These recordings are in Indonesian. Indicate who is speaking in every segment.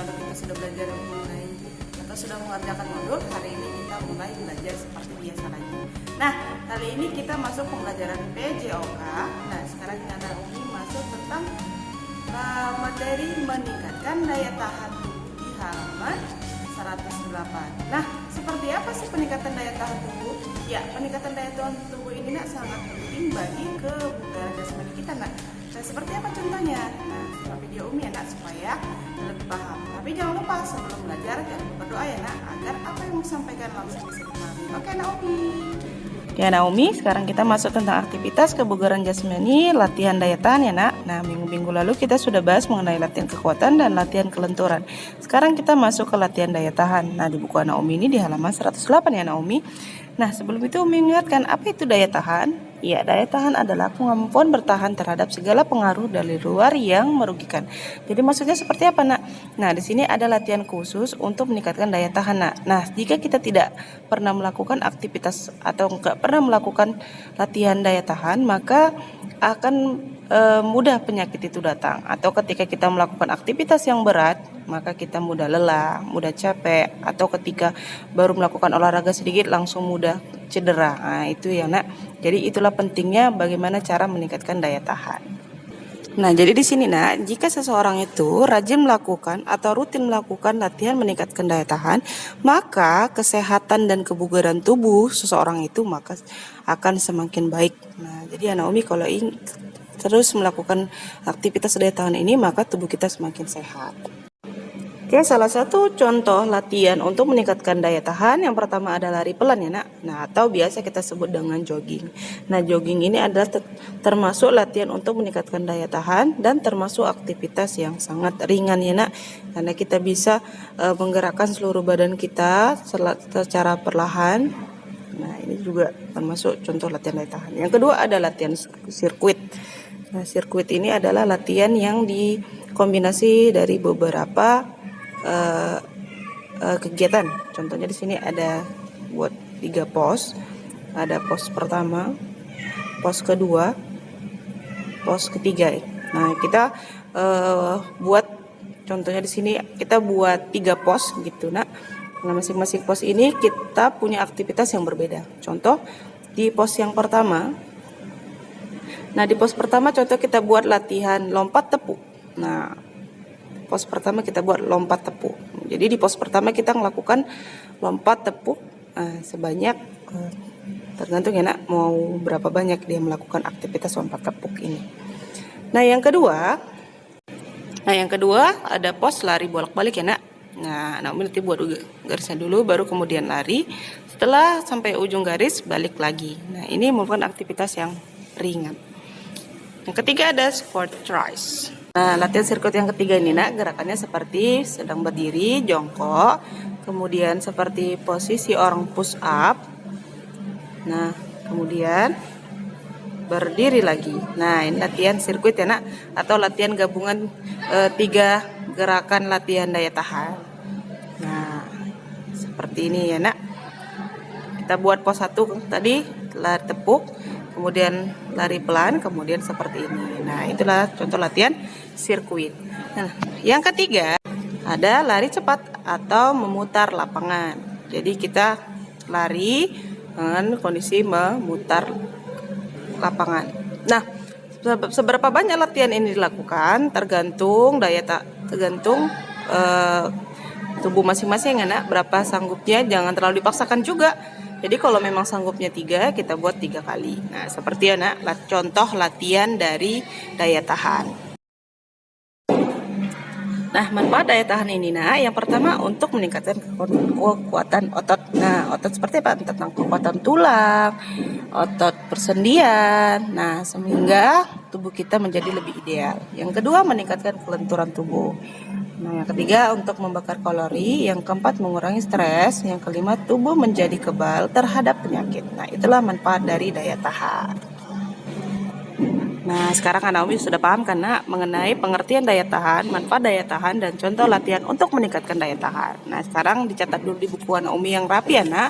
Speaker 1: lalu kita sudah belajar mengenai atau sudah mengerjakan modul, hari ini kita mulai belajar seperti biasa lagi. Nah, kali ini kita masuk pembelajaran PJOK. Nah, sekarang kita masuk tentang materi meningkatkan daya tahan tubuh di halaman 108. Nah, seperti apa sih peningkatan daya tahan tubuh? Ya, peningkatan daya tahan tubuh ini sangat penting bagi kebugaran jasmani kita, Nak. Nah, seperti apa contohnya? Nah, simak video Umi ya, Nak, supaya lebih paham. Tapi jangan lupa sebelum belajar jangan lupa berdoa ya, Nak, agar apa yang mau sampaikan langsung bisa dipahami. Oke, Naomi.
Speaker 2: Ya Naomi, sekarang kita masuk tentang aktivitas kebugaran jasmani, latihan daya tahan ya Nak. Nah, minggu-minggu lalu kita sudah bahas mengenai latihan kekuatan dan latihan kelenturan. Sekarang kita masuk ke latihan daya tahan. Nah, di buku Naomi ini di halaman 108 ya Naomi. Nah, sebelum itu Umi mengingatkan apa itu daya tahan? Ya, daya tahan adalah kemampuan bertahan terhadap segala pengaruh dari luar yang merugikan. Jadi maksudnya seperti apa, Nak? Nah, di sini ada latihan khusus untuk meningkatkan daya tahan, Nak. Nah, jika kita tidak pernah melakukan aktivitas atau enggak pernah melakukan latihan daya tahan, maka akan mudah penyakit itu datang. Atau ketika kita melakukan aktivitas yang berat, maka kita mudah lelah, mudah capek, atau ketika baru melakukan olahraga sedikit langsung mudah cedera. Nah, itu ya Nak. Jadi itulah pentingnya bagaimana cara meningkatkan daya tahan. Nah, jadi di sini Nak, jika seseorang itu rajin melakukan atau rutin melakukan latihan meningkatkan daya tahan, maka kesehatan dan kebugaran tubuh seseorang itu maka akan semakin baik. Nah, jadi Naomi kalau terus melakukan aktivitas daya tahan ini, maka tubuh kita semakin sehat. Oke, salah satu contoh latihan untuk meningkatkan daya tahan yang pertama adalah lari pelan ya Nak. Nah, atau biasa kita sebut dengan jogging. Nah, jogging ini adalah termasuk latihan untuk meningkatkan daya tahan dan termasuk aktivitas yang sangat ringan ya Nak. Karena kita bisa menggerakkan seluruh badan kita secara perlahan. Nah, ini juga termasuk contoh latihan daya tahan. Yang kedua ada latihan sirkuit. Nah, sirkuit ini adalah latihan yang dikombinasi dari beberapa kegiatan. Contohnya di sini ada buat 3 pos. Ada pos pertama, pos kedua, pos ketiga. Nah, kita buat contohnya di sini kita buat 3 pos gitu, Nak. Nah, masing-masing pos ini kita punya aktivitas yang berbeda. Contoh di pos yang pertama. Nah, di pos pertama contoh kita buat latihan lompat tepuk. Nah, pos pertama kita buat lompat tepuk. Jadi di pos pertama kita melakukan lompat tepuk sebanyak tergantung ya Nak mau berapa banyak dia melakukan aktivitas lompat tepuk ini. Nah, yang kedua ada pos lari bolak-balik ya Nak. Nah, Naomi nanti buat garisnya dulu baru kemudian lari. Setelah sampai ujung garis balik lagi. Nah, ini merupakan aktivitas yang ringan. Yang ketiga ada squat tries. Nah, latihan sirkuit yang ketiga ini Nak, gerakannya seperti sedang berdiri, jongkok, kemudian seperti posisi orang push up. Nah, kemudian berdiri lagi. Nah, ini latihan sirkuit ya Nak, atau latihan gabungan 3 gerakan latihan daya tahan. Nah, seperti ini ya Nak. Kita buat pos 1 tadi lari tepuk, kemudian lari pelan, kemudian seperti ini. Nah, itulah contoh latihan sirkuit. Nah, yang ketiga ada lari cepat atau memutar lapangan. Jadi kita lari dengan kondisi memutar lapangan. Nah, seberapa banyak latihan ini dilakukan tergantung tubuh masing-masing ya Nak, berapa sanggupnya, jangan terlalu dipaksakan juga. Jadi kalau memang sanggupnya 3, kita buat 3 kali. Nah, seperti ya Nak, contoh latihan dari daya tahan. Nah, manfaat daya tahan ini Nak, yang pertama untuk meningkatkan kekuatan otot. Nah, otot seperti apa? Tentang kekuatan tulang, otot persendian. Nah, sehingga tubuh kita menjadi lebih ideal. Yang kedua, meningkatkan kelenturan tubuh. Nah, yang ketiga untuk membakar kalori, yang keempat mengurangi stres, yang kelima tubuh menjadi kebal terhadap penyakit. Nah, itulah manfaat dari daya tahan. Nah, sekarang Naomi sudah paham kan Nak mengenai pengertian daya tahan, manfaat daya tahan, dan contoh latihan untuk meningkatkan daya tahan. Nah, sekarang dicatat dulu di buku Naomi yang rapi ya Nak.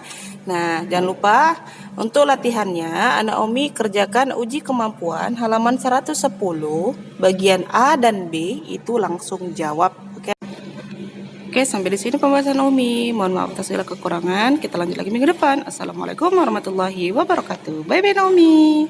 Speaker 2: Nah, jangan lupa untuk latihannya Naomi kerjakan uji kemampuan halaman 110 bagian A dan B itu langsung jawab. Oke. Oke, sampai di sini pembahasan Naomi. Mohon maaf atas segala kekurangan. Kita lanjut lagi minggu depan. Assalamualaikum warahmatullahi wabarakatuh. Bye bye Naomi.